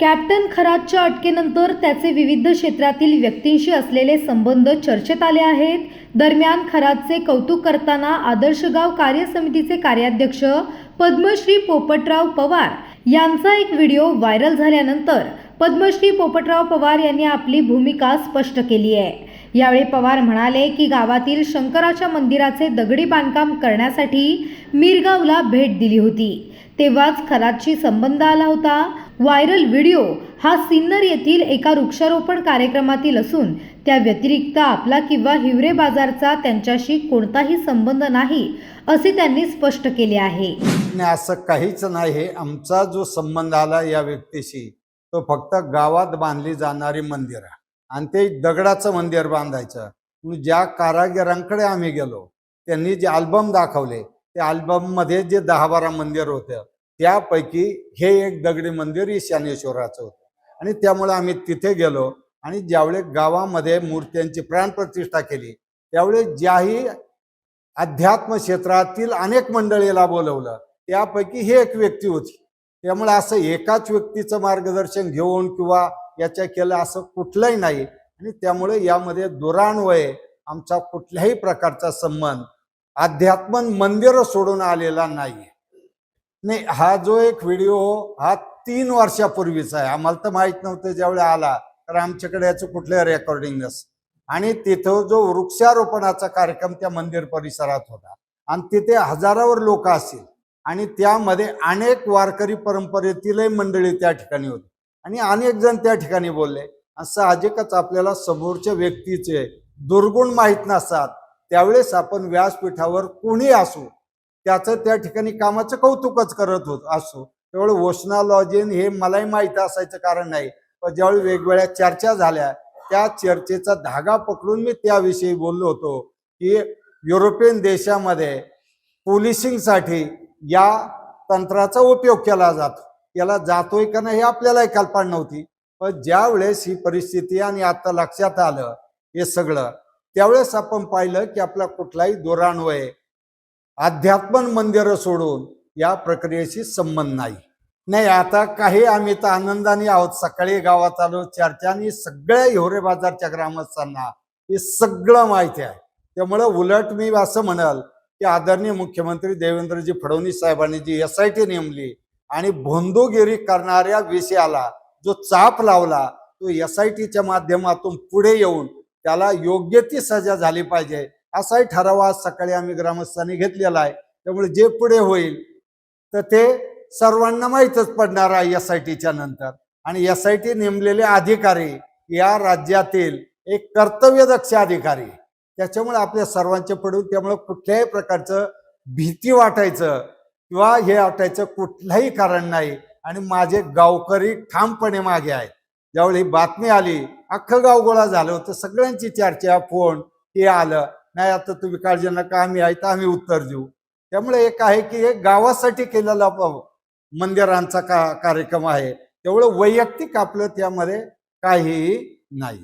Captain खरातच्या अटकेनंतर त्याचे विविध क्षेत्रातील व्यक्तींशी असलेले संबंध चर्चेत आले आहेत। दरम्यान खरातचे कौतुक करताना आदर्श गाव कार्य समितीचे कार्याध्यक्ष पद्मश्री पोपटराव पवार यांचा एक व्हिडिओ व्हायरल झाल्यानंतर पद्मश्री पोपटराव पवार यांनी आपली भूमिका स्पष्ट केली आहे। यावेळी पवार म्हणाले की गावातील शंकराच्या मंदिराचे दगडी बांधकाम करण्यासाठी मिरगावला भेट दिली होती, तेव्हाच खरातशी संबंध आला होता। व्हायरल व्हिडिओ हा सिन्नर येथील एका वृक्षारोपण कार्यक्रमातील असून त्या व्यतिरिक्त आपला किंवा हिवरे बाजारचा त्यांच्याशी कोणताही संबंध नाही, असे त्यांनी स्पष्ट केले आहे। असं काहीच नाही। आमचा जो संबंध आला या व्यक्तीशी तो फक्त गावात बांधली जाणारी मंदिर आणि ते दगडाचं मंदिर बांधायचं। ज्या कारागिरांकडे आम्ही गेलो त्यांनी जे अल्बम दाखवले त्या अल्बममध्ये जे 10-12 मंदिर होते त्यापैकी हे एक दगडी मंदिर ईशानेश्वराचं होतं आणि त्यामुळे आम्ही तिथे गेलो आणि ज्यावेळी गावामध्ये मूर्त्यांची प्राणप्रतिष्ठा केली त्यावेळी ज्याही अध्यात्म क्षेत्रातील अनेक मंडळीला बोलवलं त्यापैकी हे एक व्यक्ती होती। त्यामुळे असं एकाच व्यक्तीचं मार्गदर्शन घेऊन किंवा याच्या केलं असं कुठलंही नाही आणि त्यामुळे यामध्ये दुरान्वये आमचा कुठल्याही प्रकारचा संबंध अध्यात्म मंदिर सोडून आलेला नाही। हा जो एक व्हिडिओ हा 3 वर्षापूर्वीचा आहे। आम्हाला तर माहित नव्हतं ज्यावेळी आला तर आमच्याकडे याचं कुठलं रेकॉर्डिंग नसतं आणि तिथं जो वृक्षारोपणाचा कार्यक्रम त्या मंदिर परिसरात होता आणि तिथे हजारावर लोक असतील आणि त्यामध्ये अनेक वारकरी परंपरेतीलही मंडळी त्या ठिकाणी होती आणि अनेक जण त्या ठिकाणी बोलले। साहजिकच आपल्याला समोरच्या व्यक्तीचे दुर्गुण माहीत नसतात त्यावेळेस आपण व्यासपीठावर कोणी असो त्याचं त्या ठिकाणी कामाचं कौतुकच करत असो। त्यावेळी वोशनॉलॉजीन हे मलाही माहीत असायचं कारण नाही, पण ज्यावेळी वेगवेगळ्या चर्चा झाल्या त्या चर्चेचा धागा पकडून मी त्याविषयी बोललो होतो की युरोपियन देशामध्ये पोलिसिंगसाठी या तंत्राचा उपयोग केला जातो। याला जातोय का नाही हे आपल्यालाही कल्पना नव्हती, पण ज्या वेळेस ही परिस्थिती आणि आता लक्षात आलं हे सगळं त्यावेळेस आपण पाहिलं की आपला कुठलाही दुरान्वये अध्यात्म मंदिर सोडून या प्रक्रियेशी संबंध नाही। आता काही आम्ही तर आनंदाने आहोत। सकाळी गावात आलो चर्चानी सगळ्या हिवरे बाजारच्या ग्रामस्थांना हे सगळं माहिती आहे। त्यामुळे उलट मी असं म्हणाल की आदरणीय मुख्यमंत्री देवेंद्रजी फडणवीस साहेबांनी जी SIT नेमली आणि भोंदूगिरी करणाऱ्या विषयाला जो चाप लावला तो SITच्या माध्यमातून पुढे येऊन त्याला योग्य ती सजा झाली पाहिजे असाही ठराव आज सकाळी आम्ही ग्रामस्थांनी घेतलेला आहे। त्यामुळे जे पुढे होईल तर ते सर्वांना माहीतच पडणार आहे SITच्या नंतर आणि SIT नेमलेले अधिकारी या राज्यातील एक कर्तव्यदक्ष अधिकारी त्याच्यामुळे आपल्या सर्वांचे पडून त्यामुळे कुठल्याही प्रकारचं भीती वाटायचं किंवा हे वाटायचं कुठलंही कारण नाही आणि माझे गावकरी ठामपणे मागे आहेत। ज्यावेळी बातमी आली अख्खं गाव गोळा झालं होतं, सगळ्यांची चर्चा फोन हे आलं नाही आता तुम्ही काळजी नका आम्ही आहे तर आम्ही उत्तर देऊ। त्यामुळे एक आहे की हे गावासाठी केलेला मंदिरांचा कार्यक्रम आहे, तेवढं वैयक्तिक आपलं त्यामध्ये काहीही नाही।